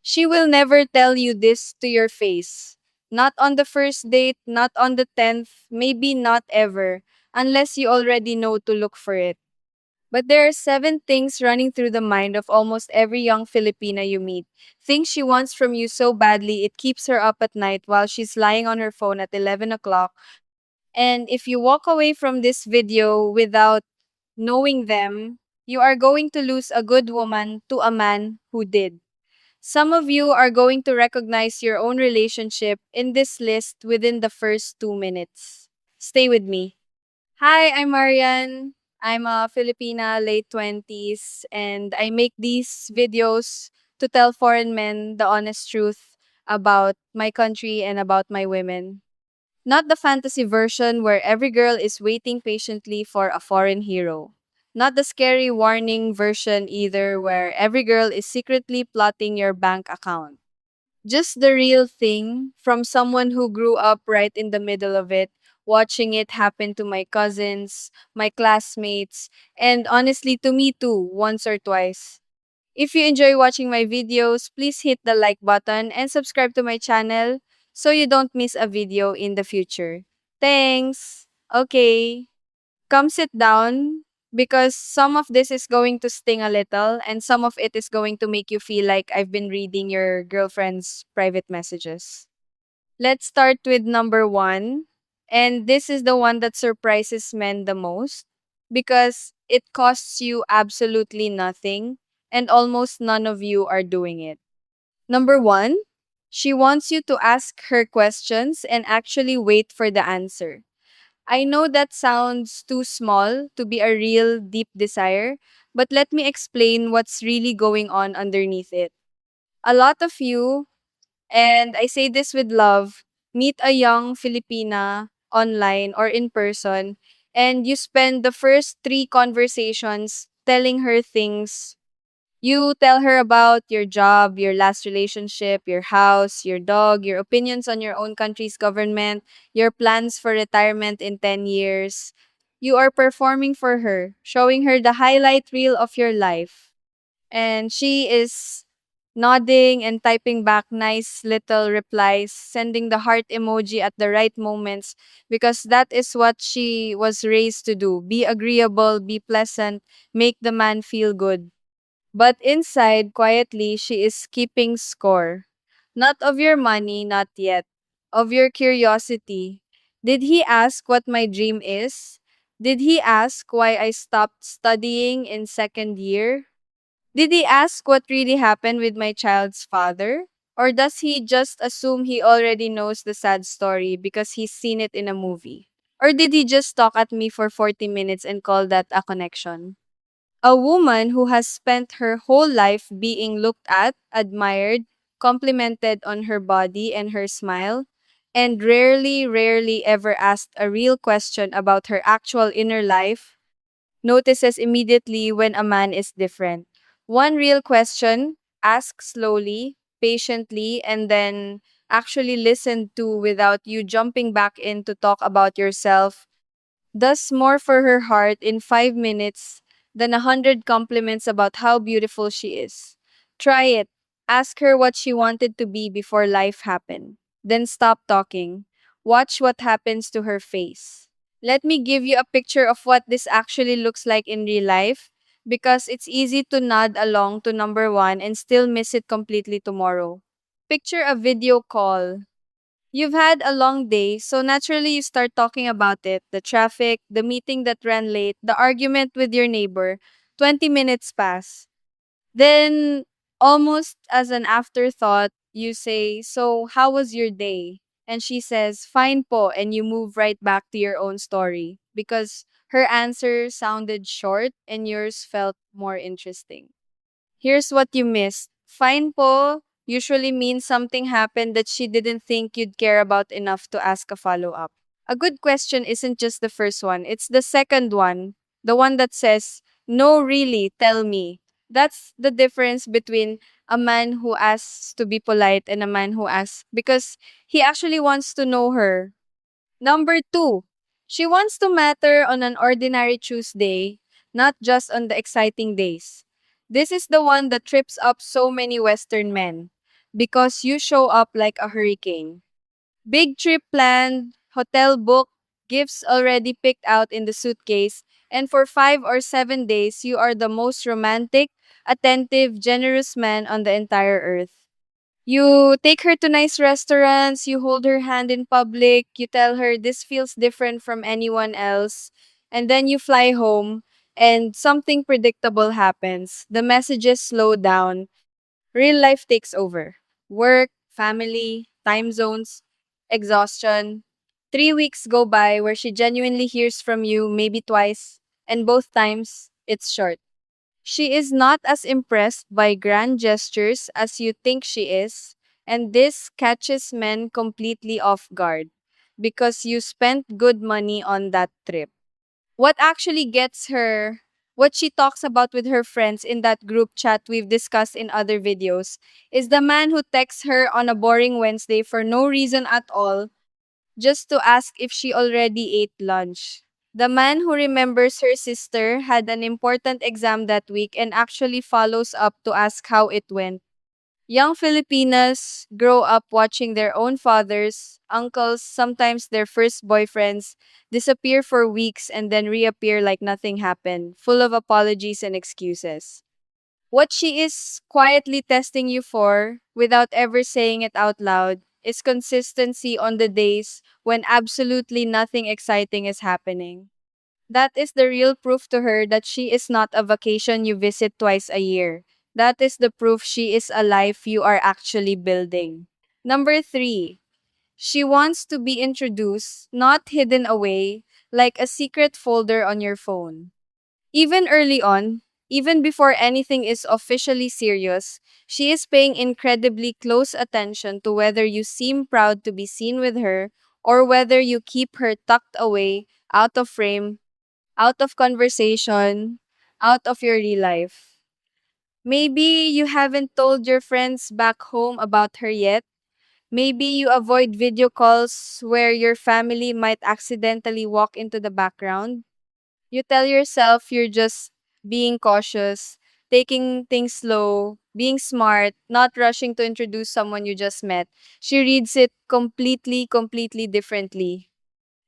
She will never tell you this to your face. Not on the first date, not on the 10th, maybe not ever, unless you already know to look for it. But there are seven things running through the mind of almost every young Filipina you meet. Things she wants from you so badly it keeps her up at night while she's lying on her phone at 11 o'clock. And if you walk away from this video without knowing them, you are going to lose a good woman to a man who did. Some of you are going to recognize your own relationship in this list within the first 2 minutes. Stay with me. Hi, I'm Marian. I'm a Filipina, late 20s, and I make these videos to tell foreign men the honest truth about my country and about my women. Not the fantasy version where every girl is waiting patiently for a foreign hero. Not the scary warning version either, where every girl is secretly plotting your bank account. Just the real thing from someone who grew up right in the middle of it, watching it happen to my cousins, my classmates, and honestly to me too, once or twice. If you enjoy watching my videos, please hit the like button and subscribe to my channel so you don't miss a video in the future. Thanks! Okay, come sit down because some of this is going to sting a little and some of it is going to make you feel like I've been reading your girlfriend's private messages. Let's start with number one. And this is the one that surprises men the most because it costs you absolutely nothing and almost none of you are doing it. Number one, she wants you to ask her questions and actually wait for the answer. I know that sounds too small to be a real deep desire, but let me explain what's really going on underneath it. A lot of you, and I say this with love, meet a young Filipina online or in person, and you spend the first three conversations telling her things. You tell her about your job, your last relationship, your house, your dog, your opinions on your own country's government, your plans for retirement in 10 years. You are performing for her, showing her the highlight reel of your life. And she is nodding and typing back nice little replies, sending the heart emoji at the right moments because that is what she was raised to do. Be agreeable, be pleasant, make the man feel good. But inside, quietly, she is keeping score. Not of your money, not yet. Of your curiosity. Did he ask what my dream is? Did he ask why I stopped studying in second year? Did he ask what really happened with my child's father? Or does he just assume he already knows the sad story because he's seen it in a movie? Or did he just talk at me for 40 minutes and call that a connection? A woman who has spent her whole life being looked at, admired, complimented on her body and her smile, and rarely ever asked a real question about her actual inner life, notices immediately when a man is different. One real question, ask slowly, patiently, and then actually listen to without you jumping back in to talk about yourself does more for her heart in 5 minutes than 100 compliments about how beautiful she is. Try it. Ask her what she wanted to be before life happened. Then stop talking. Watch what happens to her face. Let me give you a picture of what this actually looks like in real life because it's easy to nod along to number one and still miss it completely tomorrow. Picture a video call. You've had a long day, so naturally you start talking about it, the traffic, the meeting that ran late, the argument with your neighbor. 20 minutes pass. Then, almost as an afterthought, you say, "So, how was your day?" And she says, "Fine po," and you move right back to your own story because her answer sounded short and yours felt more interesting. Here's what you missed. Fine po usually means something happened that she didn't think you'd care about enough to ask a follow-up. A good question isn't just the first one, it's the second one. The one that says, "No, really, tell me." That's the difference between a man who asks to be polite and a man who asks because he actually wants to know her. Number two, she wants to matter on an ordinary Tuesday, not just on the exciting days. This is the one that trips up so many Western men. because you show up like a hurricane. Big trip planned, hotel booked, gifts already picked out in the suitcase, and for 5 or 7 days, you are the most romantic, attentive, generous man on the entire earth. You take her to nice restaurants, you hold her hand in public, you tell her this feels different from anyone else, and then you fly home, and something predictable happens. The messages slow down, real life takes over. Work, family, time zones, exhaustion. 3 weeks go by where she genuinely hears from you, maybe twice, and both times it's short. She is not as impressed by grand gestures as you think she is, and this catches men completely off guard because you spent good money on that trip. What actually gets her, what she talks about with her friends in that group chat we've discussed in other videos, is the man who texts her on a boring Wednesday for no reason at all, just to ask if she already ate lunch. The man who remembers her sister had an important exam that week and actually follows up to ask how it went. Young Filipinas grow up watching their own fathers, uncles, sometimes their first boyfriends, disappear for weeks and then reappear like nothing happened, full of apologies and excuses. What she is quietly testing you for, without ever saying it out loud, is consistency on the days when absolutely nothing exciting is happening. That is the real proof to her that she is not a vacation you visit twice a year. That is the proof she is a life you are actually building. Number three, she wants to be introduced, not hidden away, like a secret folder on your phone. Even early on, even before anything is officially serious, she is paying incredibly close attention to whether you seem proud to be seen with her or whether you keep her tucked away, out of frame, out of conversation, out of your real life. Maybe you haven't told your friends back home about her yet. Maybe you avoid video calls where your family might accidentally walk into the background. You tell yourself you're just being cautious, taking things slow, being smart, not rushing to introduce someone you just met. She reads it completely differently.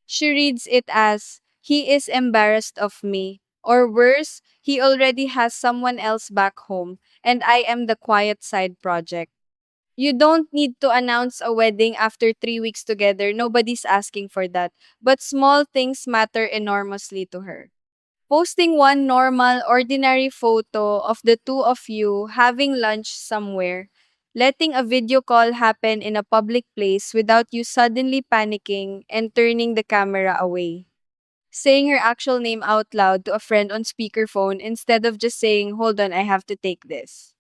She reads it as, he is embarrassed of me. Or worse, he already has someone else back home, and I am the quiet side project. You don't need to announce a wedding after 3 weeks together. Nobody's asking for that. But small things matter enormously to her. Posting one normal, ordinary photo of the two of you having lunch somewhere, letting a video call happen in a public place without you suddenly panicking and turning the camera away. Saying her actual name out loud to a friend on speakerphone instead of just saying, hold on, I have to take this.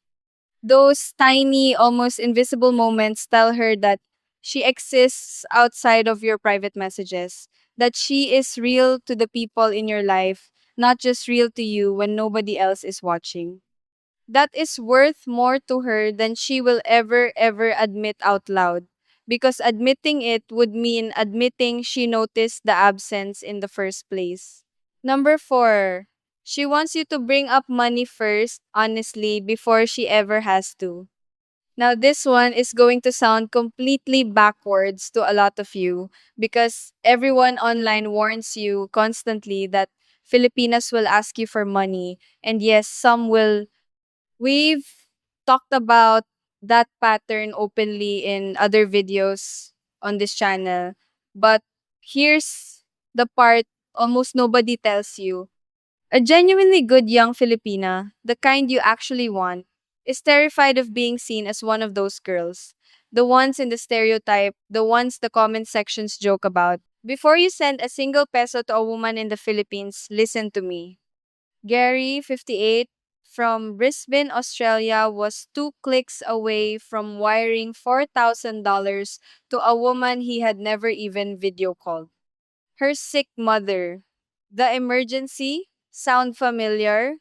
Those tiny, almost invisible moments tell her that she exists outside of your private messages, that she is real to the people in your life, not just real to you when nobody else is watching. That is worth more to her than she will ever admit out loud. Because admitting it would mean admitting she noticed the absence in the first place. Number four, she wants you to bring up money first, honestly, before she ever has to. Now, this one is going to sound completely backwards to a lot of you because everyone online warns you constantly that Filipinas will ask you for money. And yes, some will. We've talked about that pattern openly in other videos on this channel. But here's the part almost nobody tells you. A genuinely good young Filipina, the kind you actually want, is terrified of being seen as one of those girls. The ones in the stereotype, the ones the comment sections joke about. Before you send a single peso to a woman in the Philippines, listen to me. Gary, 58, from Brisbane, Australia, was 2 clicks away from wiring $4,000 to a woman he had never even video called. Her sick mother. The emergency? Sound familiar?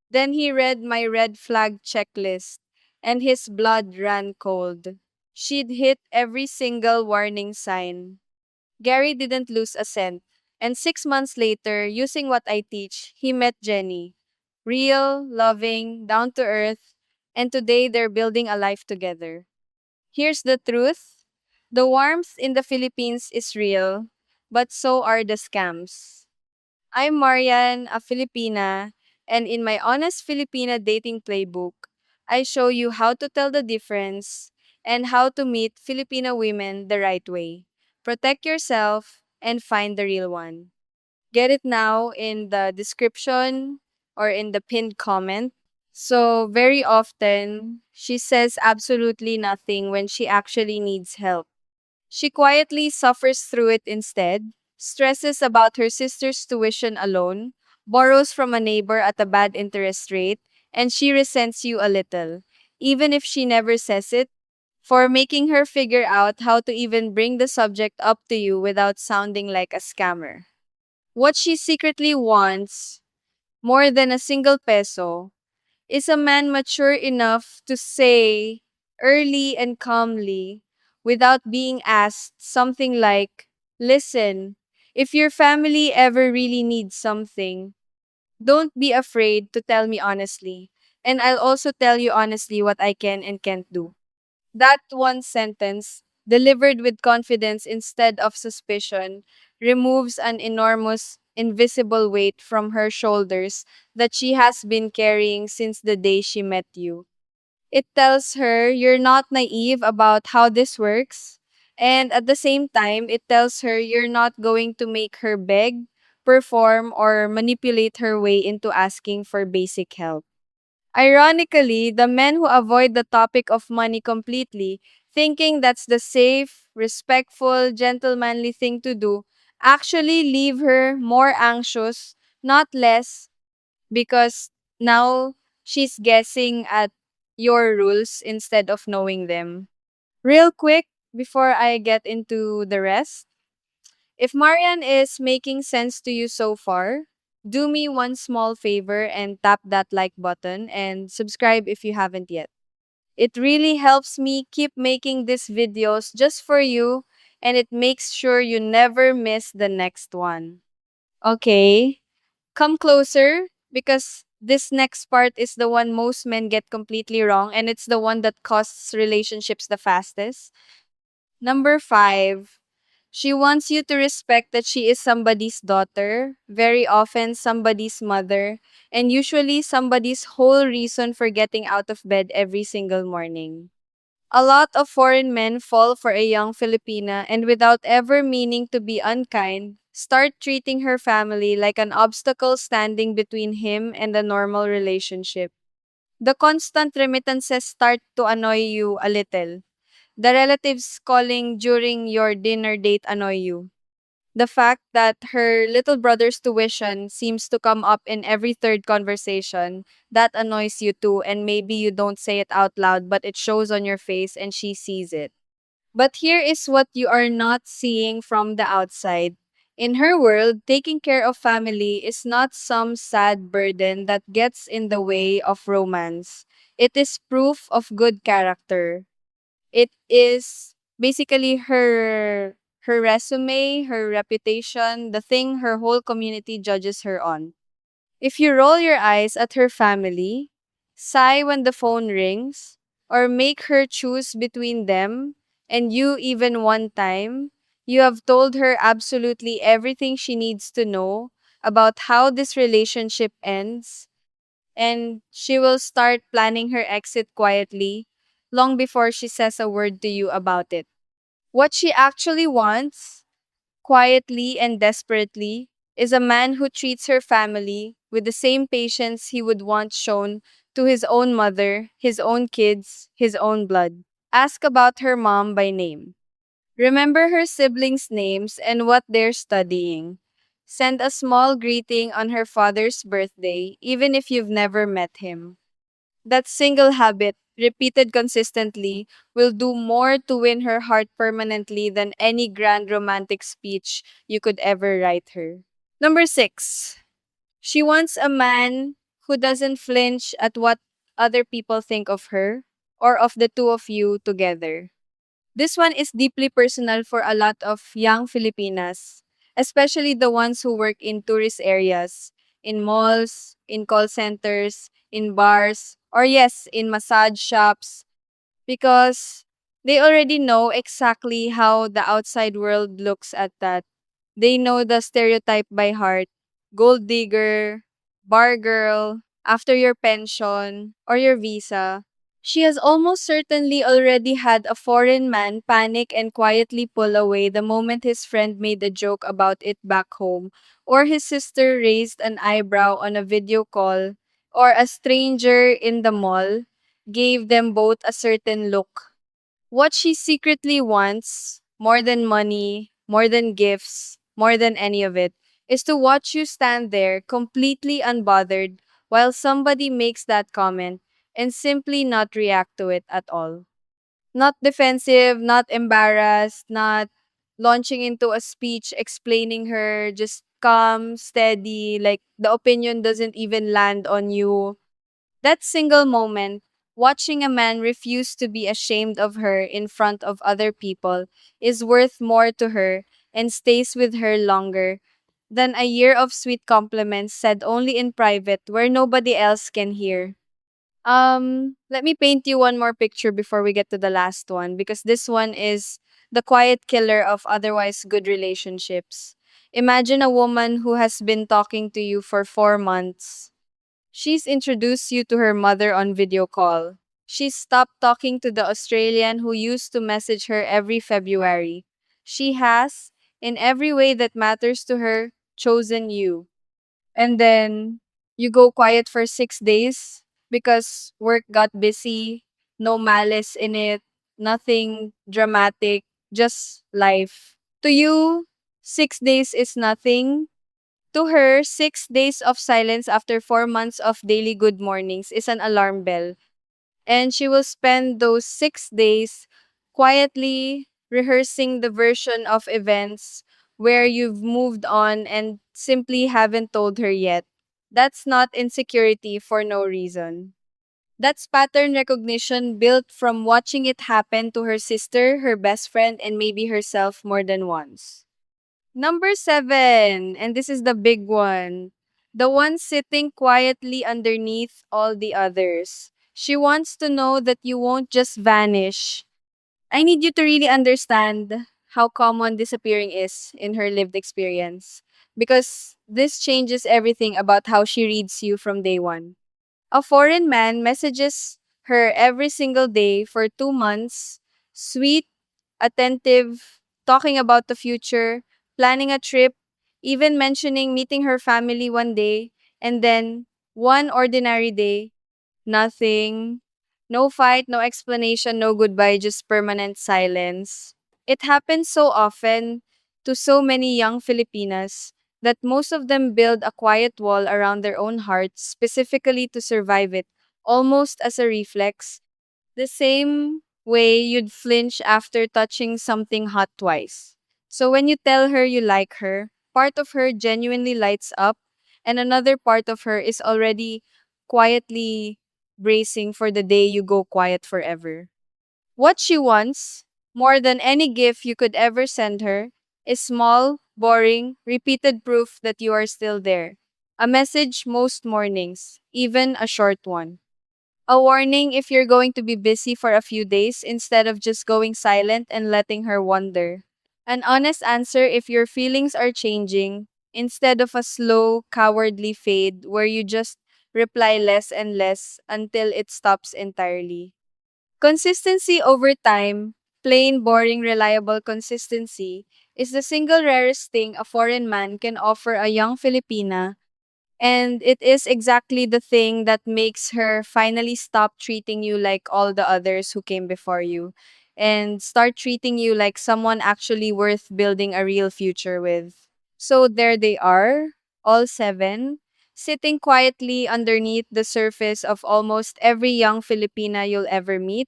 Then he read my red flag checklist, and his blood ran cold. She'd hit every single warning sign. Gary didn't lose a cent. And 6 months later, using what I teach, he met Jenny. Real, loving, down to earth, and today they're building a life together. Here's the truth: the warmth in the Philippines is real, but so are the scams. I'm Marian, a Filipina, and in my Honest Filipina Dating Playbook, I show you how to tell the difference and how to meet Filipina women the right way. Protect yourself and find the real one. Get it now in the description or in the pinned comment. So, very often, she says absolutely nothing when she actually needs help. She quietly suffers through it instead, stresses about her sister's tuition alone, borrows from a neighbor at a bad interest rate, and she resents you a little, even if she never says it, for making her figure out how to even bring the subject up to you without sounding like a scammer. What she secretly wants, more than a single peso, is a man mature enough to say early and calmly, without being asked, something like, "Listen, if your family ever really needs something, don't be afraid to tell me honestly. And I'll also tell you honestly what I can and can't do." That one sentence, delivered with confidence instead of suspicion, removes an enormous, invisible weight from her shoulders that she has been carrying since the day she met you. It tells her you're not naive about how this works, and at the same time, it tells her you're not going to make her beg, perform, or manipulate her way into asking for basic help. Ironically, the men who avoid the topic of money completely, thinking that's the safe, respectful, gentlemanly thing to do, actually leave her more anxious, not less, because now she's guessing at your rules instead of knowing them. Real quick, before I get into the rest, if Marian is making sense to you so far, do me one small favor and tap that like button and subscribe if you haven't yet. It really helps me keep making these videos just for you, and it makes sure you never miss the next one. Okay, come closer, because this next part is the one most men get completely wrong, and it's the one that costs relationships the fastest. Number 5. She wants you to respect that she is somebody's daughter, very often somebody's mother, and usually somebody's whole reason for getting out of bed every single morning. A lot of foreign men fall for a young Filipina and, without ever meaning to be unkind, start treating her family like an obstacle standing between him and a normal relationship. The constant remittances start to annoy you a little. The relatives calling during your dinner date annoy you. The fact that her little brother's tuition seems to come up in every third conversation, that annoys you too, and maybe you don't say it out loud, but it shows on your face and she sees it. But here is what you are not seeing from the outside. In her world, taking care of family is not some sad burden that gets in the way of romance. It is proof of good character. It is basically her resume, her reputation, the thing her whole community judges her on. If you roll your eyes at her family, sigh when the phone rings, or make her choose between them and you even one time, you have told her absolutely everything she needs to know about how this relationship ends, and she will start planning her exit quietly, long before she says a word to you about it. What she actually wants, quietly and desperately, is a man who treats her family with the same patience he would want shown to his own mother, his own kids, his own blood. Ask about her mom by name. Remember her siblings' names and what they're studying. Send a small greeting on her father's birthday, even if you've never met him. That single habit, repeated consistently, will do more to win her heart permanently than any grand romantic speech you could ever write her. Number 6. She wants a man who doesn't flinch at what other people think of her or of the two of you together. This one is deeply personal for a lot of young Filipinas, especially the ones who work in tourist areas, in malls, in call centers, in bars, or yes, in massage shops, because They already know exactly how the outside world looks at that. They know the stereotype by heart. Gold digger, bar girl, after your pension, or your visa. She has almost certainly already had a foreign man panic and quietly pull away the moment his friend made a joke about it back home, or his sister raised an eyebrow on a video call, or a stranger in the mall gave them both a certain look. What she secretly wants, more than money, more than gifts, more than any of it, is to watch you stand there completely unbothered while somebody makes that comment and simply not react to it at all. Not defensive, not embarrassed, not launching into a speech explaining her, just calm, steady, like the opinion doesn't even land on you. That single moment, watching a man refuse to be ashamed of her in front of other people, is worth more to her and stays with her longer than a year of sweet compliments said only in private where nobody else can hear. Let me paint you one more picture before we get to the last one because this one is the quiet killer of otherwise good relationships. Imagine a woman who has been talking to you for 4 months. She's introduced you to her mother on video call. She's stopped talking to the Australian who used to message her every February. She has, in every way that matters to her, chosen you. And then you go quiet for 6 days because work got busy, no malice in it, nothing dramatic, just life. To you, 6 days is nothing. To her, 6 days of silence after 4 months of daily good mornings is an alarm bell. And she will spend those 6 days quietly rehearsing the version of events where you've moved on and simply haven't told her yet. That's not insecurity for no reason. That's pattern recognition built from watching it happen to her sister, her best friend, and maybe herself more than once. Number seven, and this is the big one. The one sitting quietly underneath all the others. She wants to know that you won't just vanish. I need you to really understand how common disappearing is in her lived experience. Because this changes everything about how she reads you from day one. A foreign man messages her every single day for 2 months, sweet, attentive, talking about the future, planning a trip, even mentioning meeting her family one day, and then one ordinary day, nothing. No fight, no explanation, no goodbye, just permanent silence. It happens so often to so many young Filipinas that most of them build a quiet wall around their own hearts specifically to survive it, almost as a reflex, the same way you'd flinch after touching something hot twice. So when you tell her you like her, part of her genuinely lights up, and another part of her is already quietly bracing for the day you go quiet forever. What she wants, more than any gift you could ever send her, is small, boring, repeated proof that you are still there. A message most mornings, even a short one. A warning if you're going to be busy for a few days instead of just going silent and letting her wonder. An honest answer if your feelings are changing instead of a slow, cowardly fade where you just reply less and less until it stops entirely. Consistency over time, plain, boring, reliable consistency, is the single rarest thing a foreign man can offer a young Filipina, and it is exactly the thing that makes her finally stop treating you like all the others who came before you and start treating you like someone actually worth building a real future with. So there they are, all seven, sitting quietly underneath the surface of almost every young Filipina you'll ever meet,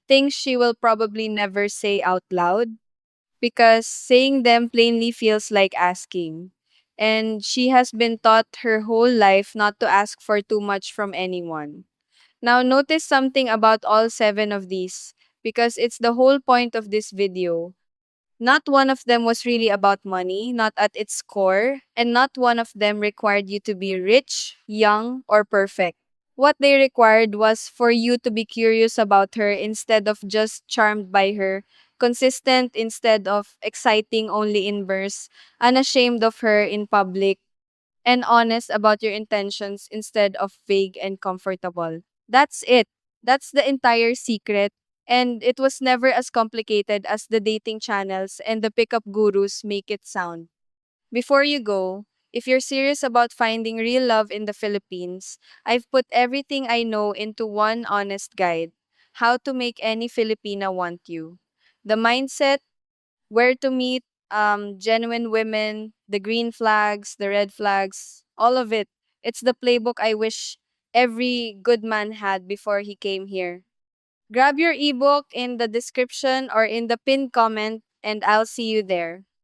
things she will probably never say out loud because saying them plainly feels like asking. And she has been taught her whole life not to ask for too much from anyone. Now, notice something about all seven of these, because it's the whole point of this video. Not one of them was really about money, not at its core, and not one of them required you to be rich, young, or perfect. What they required was for you to be curious about her instead of just charmed by her, consistent instead of exciting only in bursts, unashamed of her in public, and honest about your intentions instead of vague and comfortable. That's it. That's the entire secret. And it was never as complicated as the dating channels and the pickup gurus make it sound. Before you go, if you're serious about finding real love in the Philippines, I've put everything I know into one honest guide: how to make any Filipina want you. The mindset, where to meet genuine women, the green flags, the red flags, all of it. It's the playbook I wish every good man had before he came here. Grab your ebook in the description or in the pinned comment, and I'll see you there.